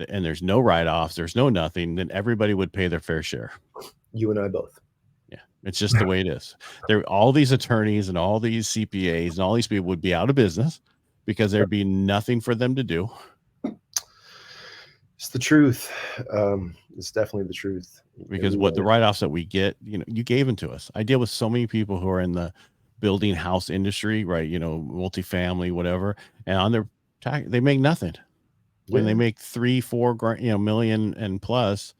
and there's no write-offs, there's no nothing. Then everybody would pay their fair share. You and I both. Yeah, it's just the way it is. All these attorneys and all these CPAs and all these people would be out of business because there'd be nothing for them to do. It's the truth. It's definitely the truth. Because what the write-offs that we get, you gave them to us. I deal with so many people who are in the building house industry, right? Multifamily, whatever. And on their tax, they make nothing. When they make 3-4 grand, million and plus,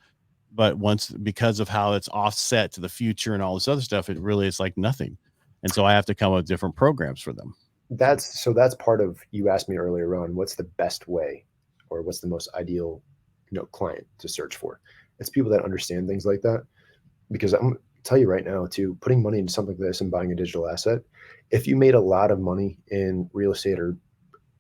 but because of how it's offset to the future and all this other stuff, it really is like nothing. And so I have to come up with different programs for them. That's part of, you asked me earlier, Ron, what's the best way or what's the most ideal, client to search for? It's people that understand things like that. Because I'm going to tell you right now too, putting money into something like this and buying a digital asset, if you made a lot of money in real estate or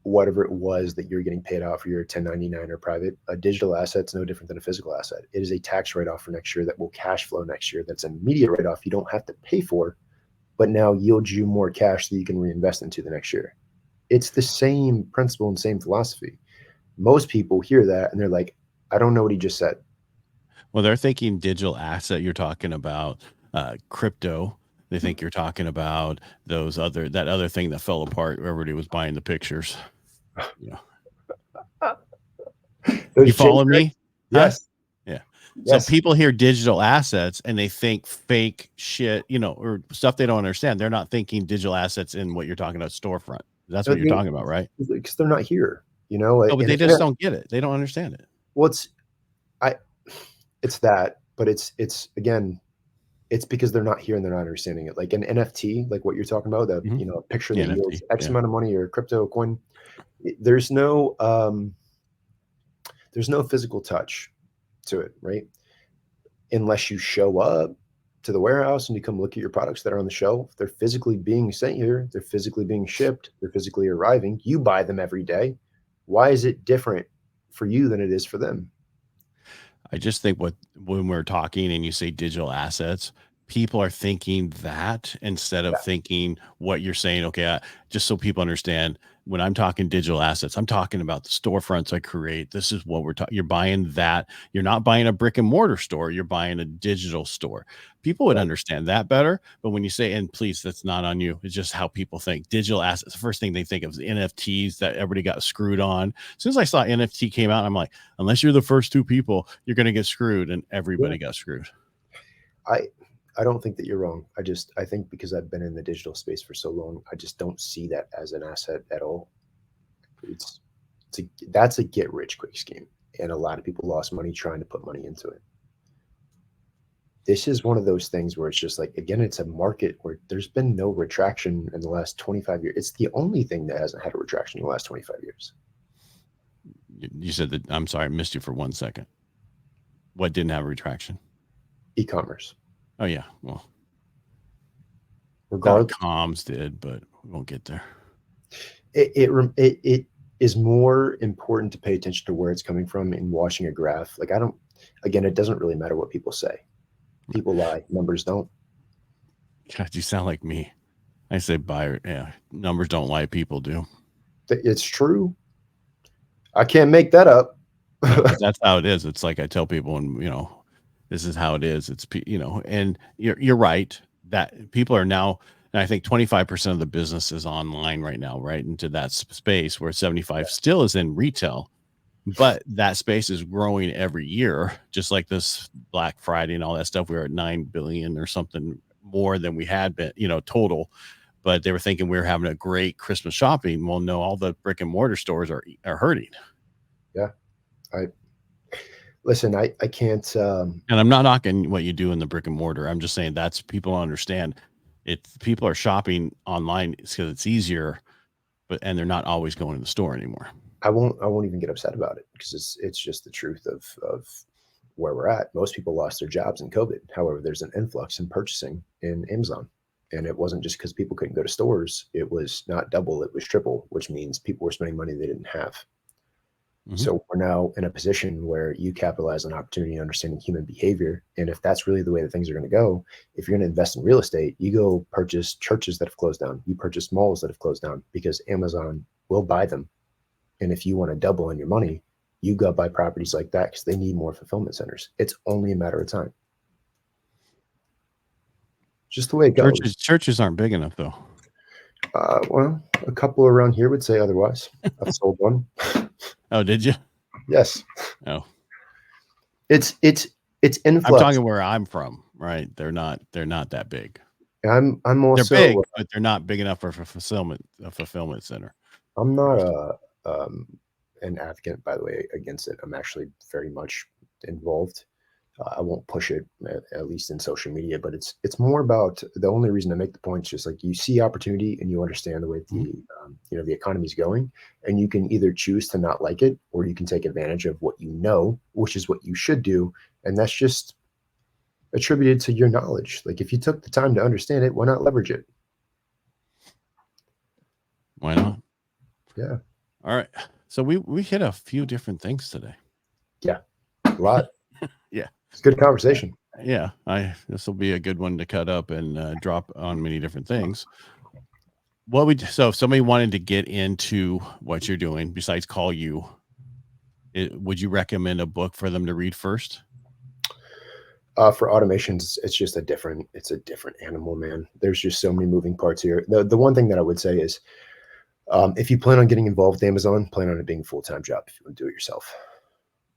whatever it was that you're getting paid out for your 1099 or private, a digital asset's no different than a physical asset. It is a tax write-off for next year that will cash flow next year. That's an immediate write-off you don't have to pay for, but now yields you more cash that you can reinvest into the next year. It's the same principle and same philosophy. Most people hear that and they're like, I don't know what he just said. Well, they're thinking digital asset. You're talking about crypto. They think you're talking about that other thing that fell apart where everybody was buying the pictures. Yeah. You Those follow JPEGs? me? Huh? Yes. Yeah. So Yes. people hear digital assets and they think fake shit, or stuff they don't understand. They're not thinking digital assets in what you're talking about, Storefront. That's what you're talking about, right? Because they're not here, No, but and they just don't get it. They don't understand it. well, I, it's that, but it's again, it's because they're not here and they're not understanding it. Like an NFT, like what you're talking about, that Mhm. a picture Yeah, that yields NFT. X Yeah. amount of money or crypto coin. There's no physical touch to it, right? Unless you show up to the warehouse and you come look at your products that are on the shelf. They're physically being sent here. They're physically being shipped. They're physically arriving. You buy them every day. Why is it different for you than it is for them? I just think when we're talking and you say digital assets, people are thinking that instead of Yeah. thinking what you're saying. Okay, just so people understand, when I'm talking digital assets, I'm talking about the storefronts I create. This is what we're talking. You're buying that. You're not buying a brick and mortar store. You're buying a digital store. People would Right. understand that better. But when you say, and please, that's not on you. It's just how people think. Digital assets. The first thing they think of is NFTs that everybody got screwed on. As soon as I saw NFT came out, I'm like, unless you're the first two people, you're going to get screwed, and Yeah. everybody got screwed. I I don't think that you're wrong. I think because I've been in the digital space for so long, I just don't see that as an asset at all. It's that's a get rich quick scheme, and a lot of people lost money trying to put money into it. This is one of those things where it's just like, again, it's a market where there's been no retraction in the last 25 years. It's the only thing that hasn't had a retraction in the last 25 years. You said that. I'm sorry, I missed you for 1 second. What didn't have a retraction? E-commerce, Oh yeah, well, regardless, .coms did, but we won't get there. it is more important to pay attention to where it's coming from in watching a graph. Like, I don't, again, it doesn't really matter what people say. People lie, numbers don't. God, you sound like me. I say buyer. Yeah, numbers don't lie. People do. It's true. I can't make that up. No, but that's how it is. It's like I tell people, and this is how it is. It's and you're right that people are now. And I think 25% of the business is online right now, right into that space where 75 still is in retail, but that space is growing every year. Just like this Black Friday and all that stuff, we were at 9 billion or something more than we had been, total. But they were thinking we were having a great Christmas shopping. Well, no, all the brick and mortar stores are hurting. Yeah. Listen, I can't, And I'm not knocking what you do in the brick and mortar. I'm just saying that's people don't understand. People are shopping online because it's easier, and they're not always going to the store anymore. I won't even get upset about it because it's just the truth of where we're at. Most people lost their jobs in COVID. However, there's an influx in purchasing in Amazon. And it wasn't just because people couldn't go to stores. It was not double, it was triple, which means people were spending money they didn't have. Mhm. So we're now in a position where you capitalize on opportunity and understanding human behavior. And if that's really the way that things are going to go, if you're going to invest in real estate, you go purchase churches that have closed down. You purchase malls that have closed down because Amazon will buy them. And if you want to double in your money, you go buy properties like that because they need more fulfillment centers. It's only a matter of time. Just the way it goes. Churches aren't big enough, though. Well, a couple around here would say otherwise. I've sold one. Oh, did you? Yes. Oh, It's I'm influx. talking where I'm from. Right? They're not that big. I'm They're also big, but they're not big enough for a fulfillment center. I'm not an advocate, by the way, against it. I'm actually very much involved. I won't push it, at least in social media, but it's more about the only reason I make the point is just like you see opportunity and you understand the way the economy is going, and you can either choose to not like it or you can take advantage of what you know, which is what you should do, and that's just attributed to your knowledge. Like if you took the time to understand it, why not leverage it? Why not? Yeah, All right. So we hit a few different things today. yeah, a lot. Yeah. It's a good conversation. Yeah. This will be a good one to cut up and drop on many different things. So if somebody wanted to get into what you're doing besides call you, would you recommend a book for them to read first? For automations, it's just it's a different animal, man. There's just so many moving parts here. The one thing that I would say is, if you plan on getting involved with Amazon, plan on it being a full-time job if you want to do it yourself.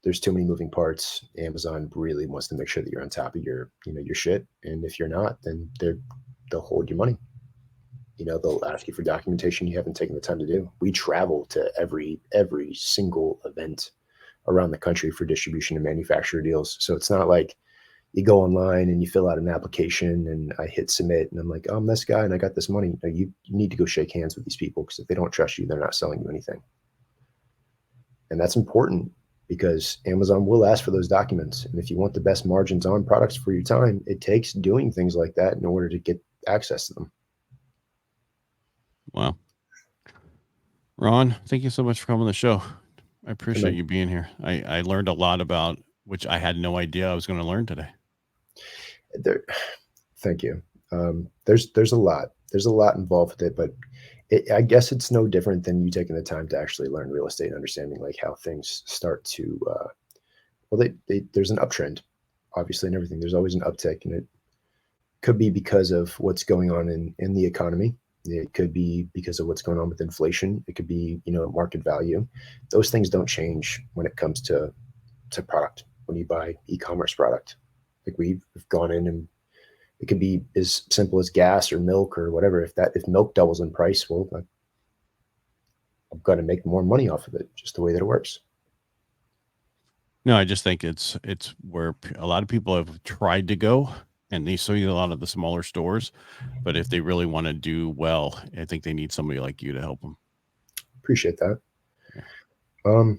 There's too many moving parts. Amazon really wants to make sure that you're on top of your shit. And if you're not, then they'll hold your money. They'll ask you for documentation you haven't taken the time to do. We travel to every single event around the country for distribution and manufacturer deals. So it's not like you go online and you fill out an application and I hit submit and I'm like, oh, I'm this guy and I got this money. No, you need to go shake hands with these people, because if they don't trust you, they're not selling you anything. And that's important, because Amazon will ask for those documents. And if you want the best margins on products for your time, it takes doing things like that in order to get access to them. Wow. Ron, thank you so much for coming on the show. I appreciate you being here. I learned a lot about, which I had no idea I was going to learn today. Thank you. There's a lot involved with it, but I guess it's no different than you taking the time to actually learn real estate and understanding like how things start to, there's an uptrend, obviously, in everything. There's always an uptick, and it could be because of what's going on in the economy. It could be because of what's going on with inflation. It could be, market value. Those things don't change when it comes to product. When you buy e-commerce product, like we've gone in, and it could be as simple as gas or milk or whatever. If milk doubles in price, well, I'm going to make more money off of it, just the way that it works. No, I just think it's where a lot of people have tried to go, and they see a lot of the smaller stores, but if they really want to do well, I think they need somebody like you to help them. Appreciate that. Yeah.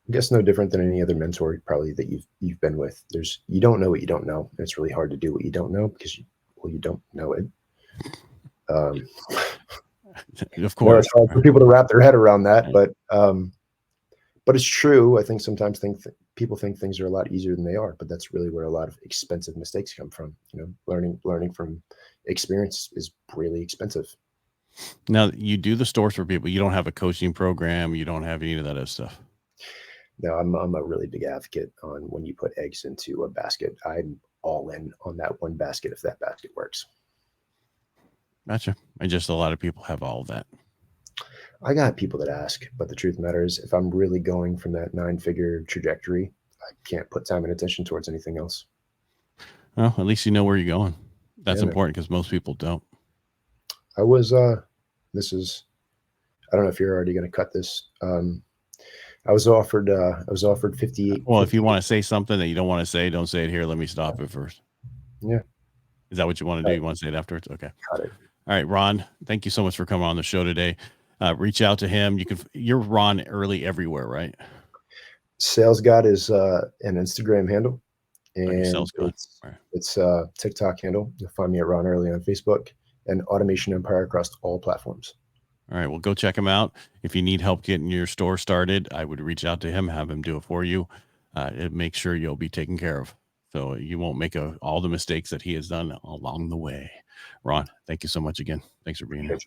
I guess no different than any other mentor probably that you've been with. You don't know what you don't know. And it's really hard to do what you don't know, because you don't know it. Of course, it's hard for people to wrap their head around that, but it's true. I think sometimes people think things are a lot easier than they are, but that's really where a lot of expensive mistakes come from. Learning from experience is really expensive. Now, you do the stores for people. You don't have a coaching program. You don't have any of that other stuff. No, I'm a really big advocate on when you put eggs into a basket. I'm all in on that one basket if that basket works. Gotcha. A lot of people have all of that. I got people that ask, but the truth of the matter is, if I'm really going from that 9-figure trajectory, I can't put time and attention towards anything else. Well, at least you know where you're going. That's important, because most people don't. I was, I don't know if you're already going to cut this. I was offered 58. Well, if you want to say something that you don't want to say, don't say it here. Let me stop it first. Yeah. Is that what you want to do? You want to say it afterwards? Okay. Got it. All right, Ron, thank you so much for coming on the show today. Reach out to him. You're Ron Earley everywhere, right? Sales God is an Instagram handle, and it's a TikTok handle. You'll find me at Ron Earley on Facebook, and Automation Empire across all platforms. All right, well, go check him out. If you need help getting your store started, I would reach out to him, have him do it for you. Make sure you'll be taken care of, so you won't make all the mistakes that he has done along the way. Ron, thank you so much again. Thanks for being here.